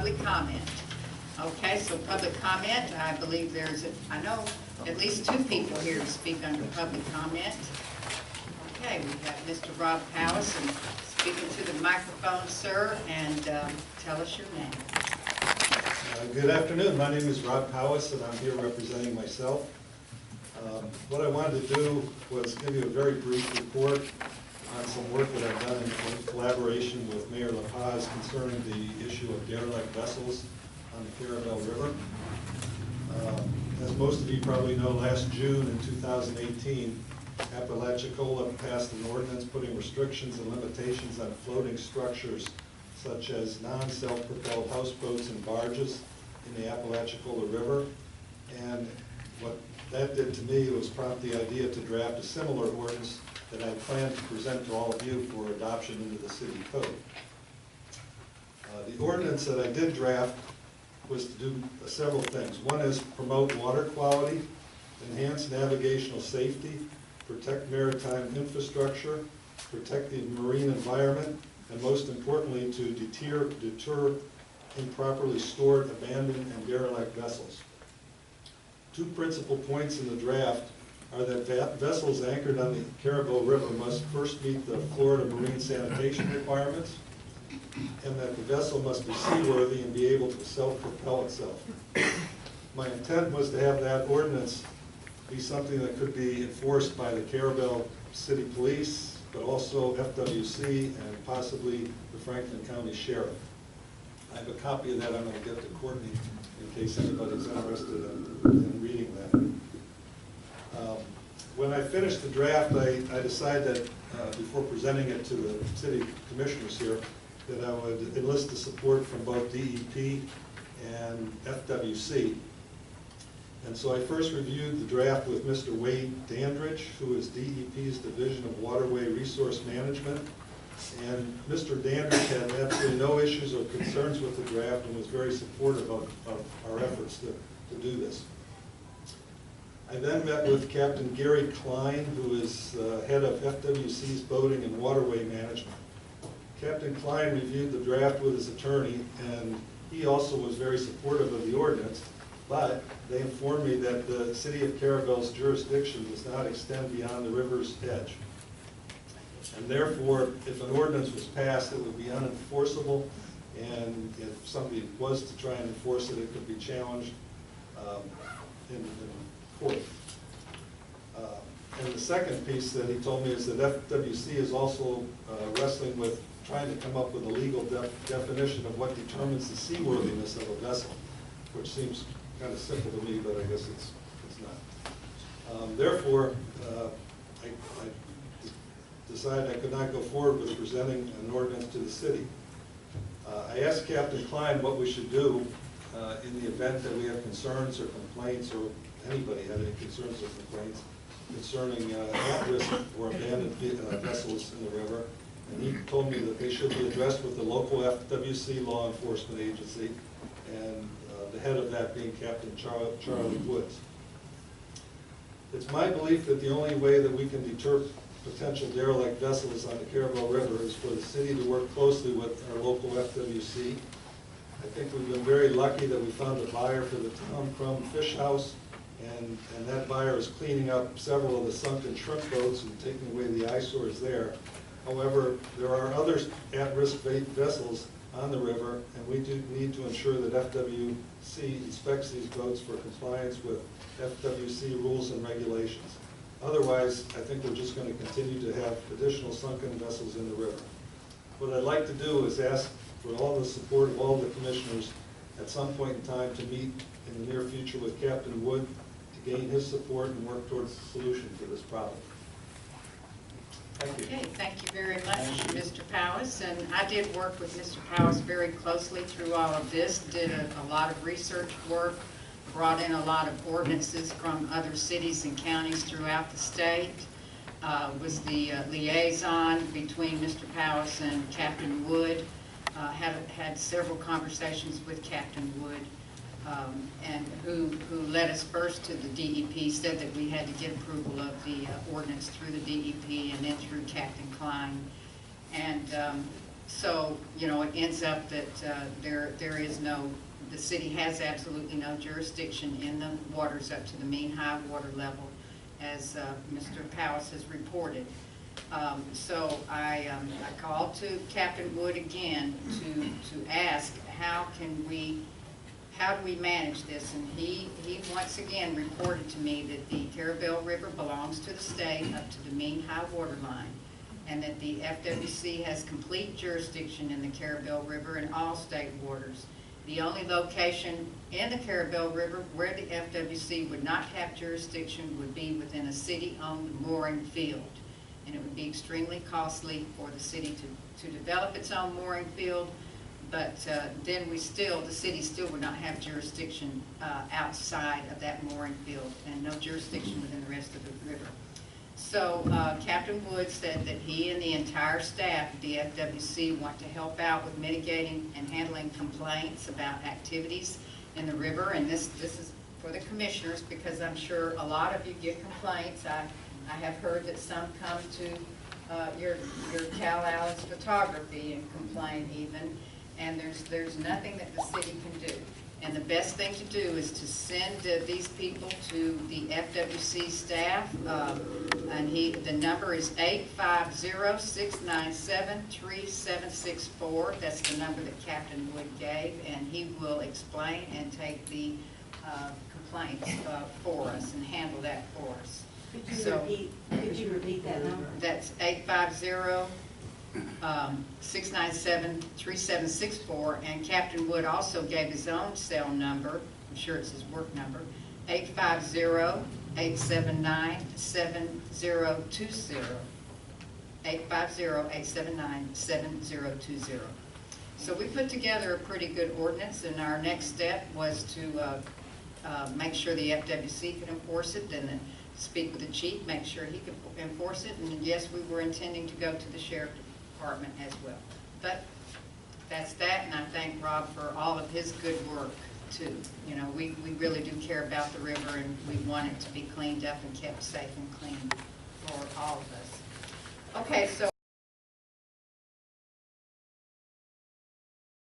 public comment. Okay, so public comment, I believe I know at least 2 people here to speak under public comment. Okay, we have Mr. Rob Powis, and speaking to the microphone, sir, and tell us your name. Good afternoon. My name is Rob Powis, and I'm here representing myself. What I wanted to do was give you a very brief report on some work that I've done in collaboration with Mayor La Paz concerning the issue of derelict vessels on the Carrabelle River. As most of you probably know, last June in 2018, Apalachicola passed an ordinance putting restrictions and limitations on floating structures such as non-self-propelled houseboats and barges in the Apalachicola River. And what that did to me was prompt the idea to draft a similar ordinance that I plan to present to all of you for adoption into the city code. The ordinance that I did draft was to do several things. One is promote water quality, enhance navigational safety, protect maritime infrastructure, protect the marine environment, and most importantly, to deter improperly stored, abandoned, and derelict vessels. 2 principal points in the draft are that vessels anchored on the Carrabelle River must first meet the Florida marine sanitation requirements, and that the vessel must be seaworthy and be able to self-propel itself. My intent was to have that ordinance be something that could be enforced by the Carrabelle City Police, but also FWC and possibly the Franklin County Sheriff. I have a copy of that I'm going to get to Courtney in case anybody's interested in reading that. When I finished the draft, I decided that before presenting it to the city commissioners here, that I would enlist the support from both DEP and FWC. And so I first reviewed the draft with Mr. Wade Dandrige, who is DEP's Division of Waterway Resource Management. And Mr. Dandrige had absolutely no issues or concerns with the draft and was very supportive of our efforts to do this. I then met with Captain Gary Klein, who is head of FWC's Boating and Waterway Management. Captain Klein reviewed the draft with his attorney, and he also was very supportive of the ordinance, but they informed me that the City of Carrabelle's jurisdiction does not extend beyond the river's edge. And therefore, if an ordinance was passed, it would be unenforceable, and if somebody was to try and enforce it, it could be challenged in court. And the second piece that he told me is that FWC is also wrestling with trying to come up with a legal definition of what determines the seaworthiness of a vessel, which seems kind of simple to me, but I guess it's not. Therefore, I decided I could not go forward with presenting an ordinance to the city. I asked Captain Klein what we should do in the event that we have concerns or complaints, or anybody had any concerns or complaints concerning at-risk or abandoned vessels in the river. And he told me that they should be addressed with the local FWC Law Enforcement agency, and the head of that being Captain Charlie Woods. It's my belief that the only way that we can deter potential derelict vessels on the Carrabelle River is for the city to work closely with our local FWC. I think we've been very lucky that we found a buyer for the Tom Crum Fish House, and that buyer is cleaning up several of the sunken shrimp boats and taking away the eyesores there. However, there are other at-risk vessels on the river, and we do need to ensure that FWC inspects these boats for compliance with FWC rules and regulations. Otherwise, I think we're just going to continue to have additional sunken vessels in the river. What I'd like to do is ask for all the support of all the commissioners at some point in time to meet in the near future with Captain Wood to gain his support and work towards a solution for this problem. Thank you. Okay, thank you very much, Mr. Powis. And I did work with Mr. Powis very closely through all of this, did a lot of research work, brought in a lot of ordinances from other cities and counties throughout the state, was the liaison between Mr. Powis and Captain Wood, had several conversations with Captain Wood, and who led us first to the DEP, said that we had to get approval of the ordinance through the DEP and then through Captain Klein. And So, you know, it ends up that there is no, the city has absolutely no jurisdiction in the waters up to the mean high water level, as Mr. Powis has reported. So I called to Captain Wood again to ask how do we manage this? And he once again reported to me that the Carrabelle River belongs to the state up to the mean high water line, and that the FWC has complete jurisdiction in the Carrabelle River and all state waters. The only location in the Carrabelle River where the FWC would not have jurisdiction would be within a city-owned mooring field. And it would be extremely costly for the city to develop its own mooring field, but then the city still would not have jurisdiction outside of that mooring field, and no jurisdiction within the rest of the river. So Captain Wood said that he and the entire staff of the FWC want to help out with mitigating and handling complaints about activities in the river, and this is for the commissioners, because I'm sure a lot of you get complaints. I have heard that some come to your Cal Allen's photography and complain even, and there's nothing that the city can do. And the best thing to do is to send these people to the FWC staff, and the number is 850-697-3764. That's the number that Captain Wood gave, and he will explain and take the complaints for us and handle that for us. Could you repeat that number? That's 850-697-3764, and Captain Wood also gave his own cell number. I'm sure it's his work number, 850-879-7020. 850-879-7020. So we put together a pretty good ordinance, and our next step was to make sure the FWC could enforce it, and then speak with the chief, make sure he could enforce it, and yes, we were intending to go to the sheriff department as well. But that's that, and I thank Rob for all of his good work too. You know, we really do care about the river, and we want it to be cleaned up and kept safe and clean for all of us. Okay, so